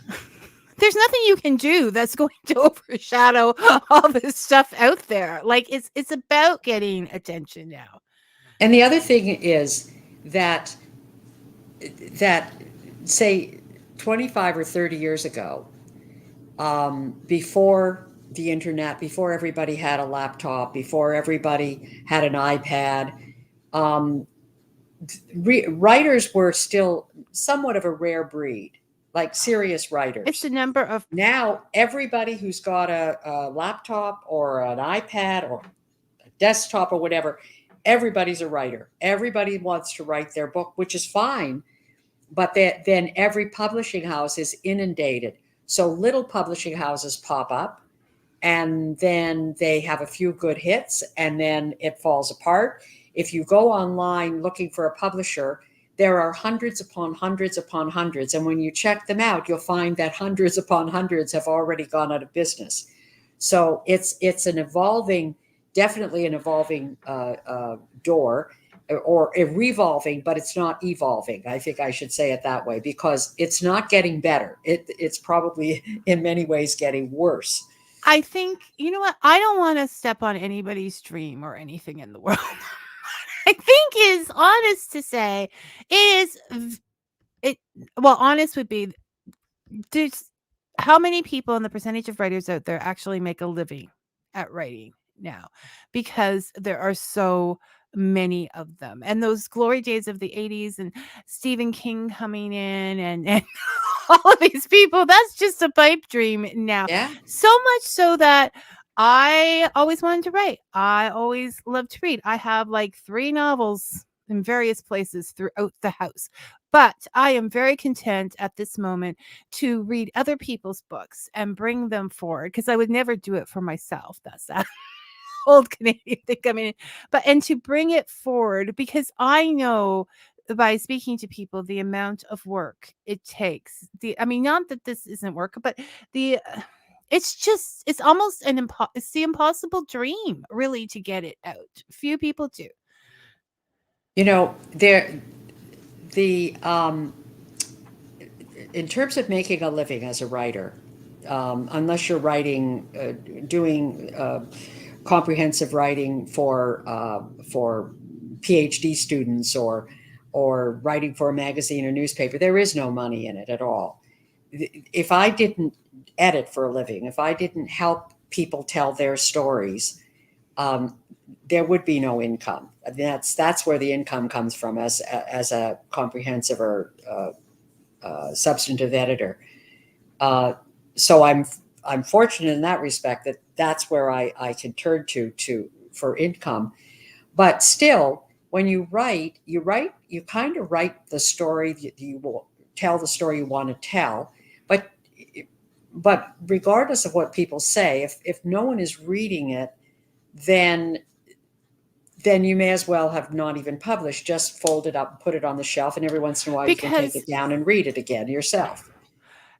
there's nothing you can do that's going to overshadow all this stuff out there. Like it's about getting attention now. And the other thing is that that say 25 or 30 years ago, before the internet, before everybody had a laptop, before everybody had an iPad, um, writers were still somewhat of a rare breed, like serious It's the writers. number of Now, everybody who's got a laptop or an iPad or a desktop or whatever, everybody's a writer. Everybody wants to write their book, which is fine. But then every publishing house is inundated. So little publishing houses pop up, and then they have a few good hits, and then it falls apart. If you go online looking for a publisher, there are hundreds upon hundreds upon hundreds, and when you check them out, you'll find that hundreds upon hundreds have already gone out of business. So it's an evolving, definitely an evolving door, or a revolving, but it's not evolving. I think I should say it that way, because it's not getting better. It's probably in many ways getting worse. I think, you know what? I don't want to step on anybody's dream or anything in the world. I think is honest to say is it well, honest would be there's how many people and the percentage of writers out there actually make a living at writing now, because there are so many of them, and those glory days of the 80s and Stephen King coming in and all of these people, that's just a pipe dream now. Yeah. So much so that I always wanted to write. I always loved to read. I have like 3 novels in various places throughout the house. But I am very content at this moment to read other people's books and bring them forward, because I would never do it for myself. That's that old Canadian thing coming in. And to bring it forward, because I know by speaking to people the amount of work it takes. I mean, not that this isn't work, but the it's almost it's the impossible dream, really, to get it out. Few people do. There the in terms of making a living as a writer, unless you're writing, doing comprehensive writing for PhD students, or writing for a magazine or newspaper, there is no money in it at all. If I didn't edit for a living, if I didn't help people tell their stories, there would be no income. That's where the income comes from as a comprehensive or substantive editor. So I'm fortunate in that respect that that's where I can turn to for income. But still, when you write, you kind of write the story that you will tell, the story you want to tell. But but regardless of what people say, if no one is reading it, then you may as well have not even published. Just fold it up, put it on the shelf, and every once in a while you can take because it down and read it again yourself.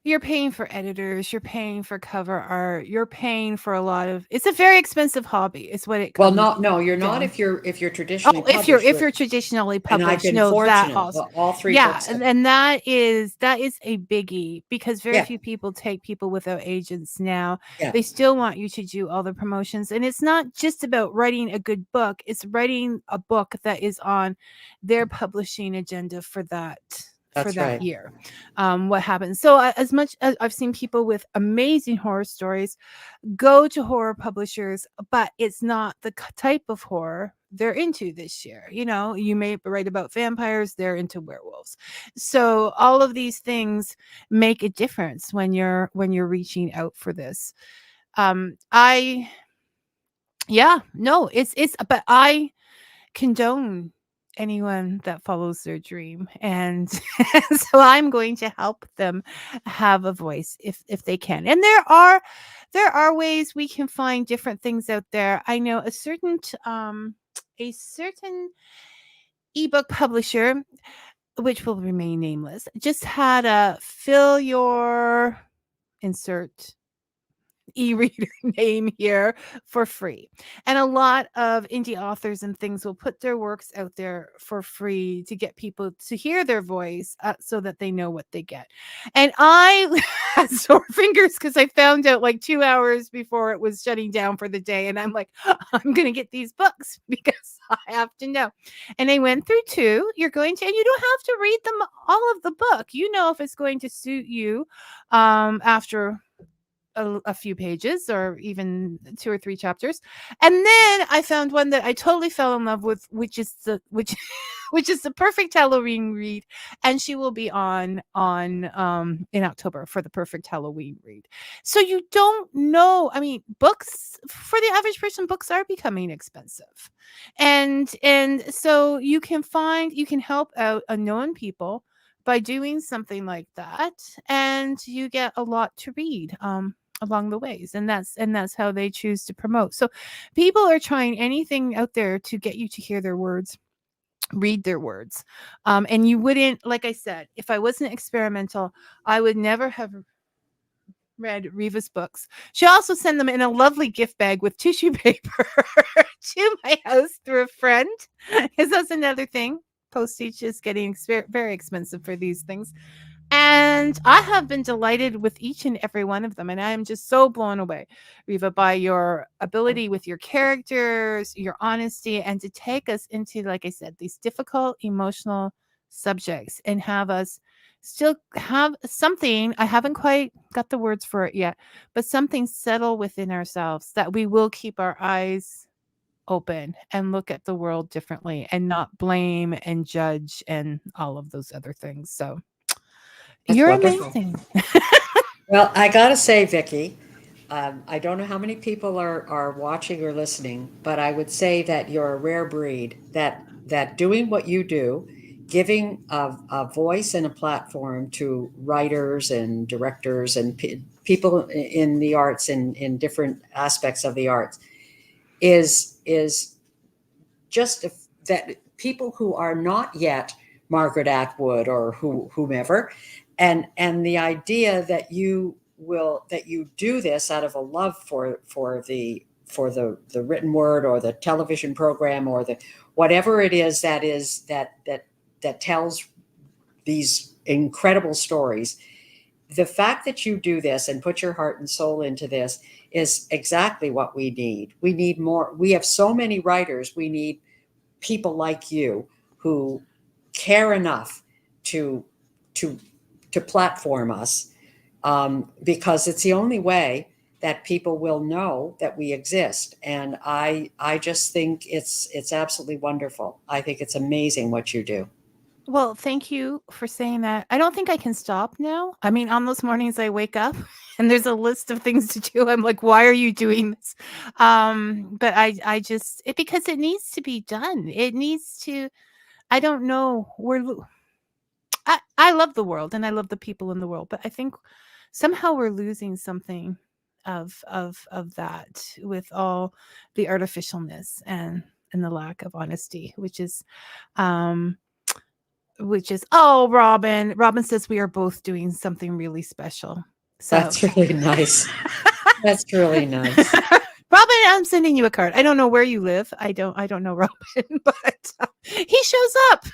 you're paying for editors, you're paying for cover art, you're paying for a lot of, it's a very expensive hobby, is what it Well, comes no, you're not down. if you're traditionally Oh, if you're published with, traditionally and I've published, been no, that fortunate. also. Well, all three Yeah, books have, and that is a biggie because very yeah, few people take people without agents now. yeah, They still want you to do all the promotions, and it's not just about writing a good book, it's writing a book that is on their publishing agenda for that's that right. year. What happens? So as much as I've seen people with amazing horror stories go to horror publishers, but it's not the type of horror they're into this year. You know, you may write about vampires, they're into werewolves. So all of these things make a difference when you're reaching out for this. I yeah, no, it's but I condone anyone that follows their dream, and so I'm going to help them have a voice if they can. And there are ways we can find different things out there. I know a certain ebook publisher, which will remain nameless, just had a fill your insert e-reader name here for free. And a lot of indie authors and things will put their works out there for free to get people to hear their voice, so that they know what they get. And I had sore fingers because I found out like 2 hours before it was shutting down for the day. And I'm like, I'm going to get these books because I have to know. And I went through two. You're going to, and you don't have to read them all of the book. You know if it's going to suit you after a few pages or even 2 or 3 chapters. And then I found one that I totally fell in love with, which is which is the perfect Halloween read, and she will be on in October for the perfect Halloween read. So you don't know, I mean, books for the average person, books are becoming expensive. And so you can help out unknown people by doing something like that, and you get a lot to read along the ways, and that's how they choose to promote. So people are trying anything out there to get you to hear their words, read their words. And you wouldn't, like I said, if I wasn't experimental, I would never have read Reva's books. She also sent them in a lovely gift bag with tissue paper to my house through a friend, because that's another thing. Postage is getting very expensive for these things. And I have been delighted with each and every one of them. And I am just so blown away, Reva, by your ability with your characters, your honesty, and to take us into, like I said, these difficult emotional subjects and have us still have something. I haven't quite got the words for it yet, but something settle within ourselves that we will keep our eyes open and look at the world differently and not blame and judge and all of those other things. So That's you're wonderful. amazing. Well, I gotta say, Vicky, I don't know how many people are watching or listening, but I would say that you're a rare breed, that doing what you do, giving a voice and a platform to writers and directors and people in the arts, in different aspects of the arts, is just that people who are not yet Margaret Atwood or whomever, and the idea that you do this out of a love for the written word or the television program or the whatever it is that tells these incredible stories. The fact that you do this and put your heart and soul into this is exactly what we need. We need more. We have so many writers. We need people like you who care enough to to to platform us, because it's the only way that people will know that we exist. And I just think it's absolutely wonderful. I think it's amazing what you do. Well, thank you for saying that. I don't think I can stop now. I mean, on those mornings I wake up and there's a list of things to do. I'm like, why are you doing this? But I just because it needs to be done. It needs to. I don't know. I love the world and I love the people in the world, but I think somehow we're losing something of that with all the artificialness and the lack of honesty, um which is, oh, Robin says we are both doing something really special. So That's really nice. That's really nice. Robin, I'm sending you a card. I don't know where you live. I don't know Robin, but he shows up.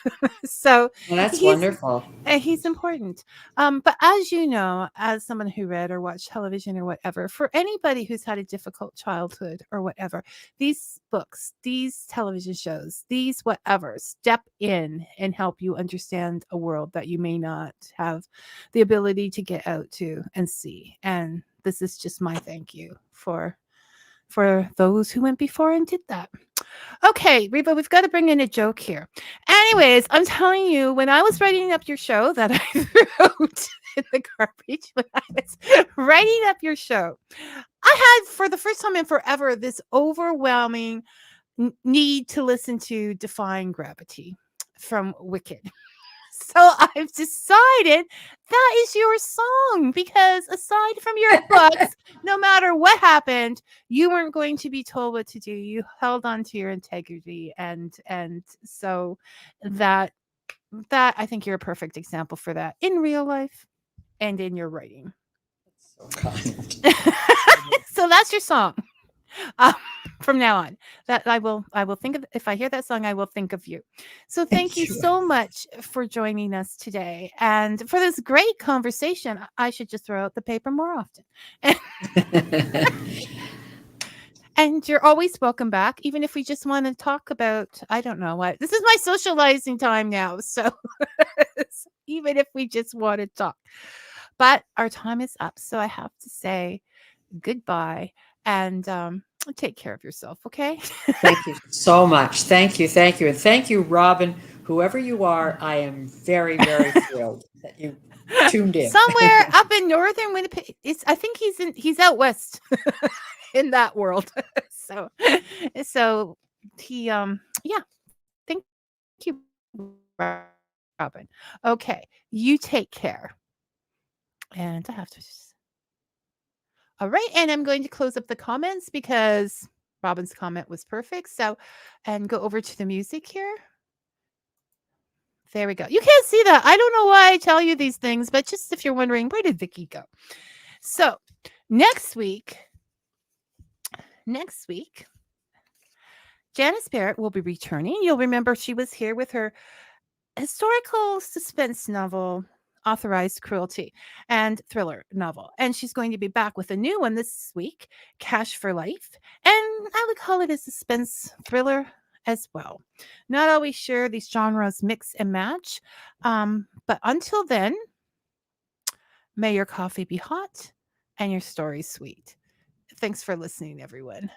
So Well, that's he's wonderful. he's important. But as you know, as someone who read or watched television or whatever, for anybody who's had a difficult childhood or whatever, these books, these television shows, these whatever step in and help you understand a world that you may not have the ability to get out to and see. And this is just my thank you for those who went before and did that. Okay, Reva, we've got to bring in a joke here. Anyways, I'm telling you, when I was writing up your show that I threw in the garbage, when I was writing up your show, I had, for the first time in forever, this overwhelming need to listen to Defying Gravity from Wicked. So I've decided that is your song because aside from your books, no matter what happened, you weren't going to be told what to do. You held on to your integrity, and so that I think you're a perfect example for that in real life and in your writing. So kind. So that's your song. From now on, that I will think of. If I hear that song, I will think of you. So thank you so much for joining us today and for this great conversation. I should just throw out the paper more often. And you're always welcome back, even if we just want to talk about, I don't know what. This is my socializing time now, so even if we just want to talk. But our time is up, so I have to say goodbye and take care of yourself, okay? Thank you so much. Thank you. Thank you. And thank you, Robin. Whoever you are, I am very, very thrilled that you tuned in. Somewhere up in northern Winnipeg. I think he's out west in that world. So he yeah. Thank you, Robin. Okay, you take care. And I have to all right, and I'm going to close up the comments because Robin's comment was perfect. So, and go over to the music here. There we go. You can't see that. I don't know why I tell you these things, but just if you're wondering, where did Vicky go? So, next week, Janice Barrett will be returning. You'll remember she was here with her historical suspense novel, Authorized Cruelty, and thriller novel. And she's going to be back with a new one this week, Cash for Life. And I would call it a suspense thriller as well. Not always sure these genres mix and match. But until then, may your coffee be hot and your story sweet. Thanks for listening, everyone.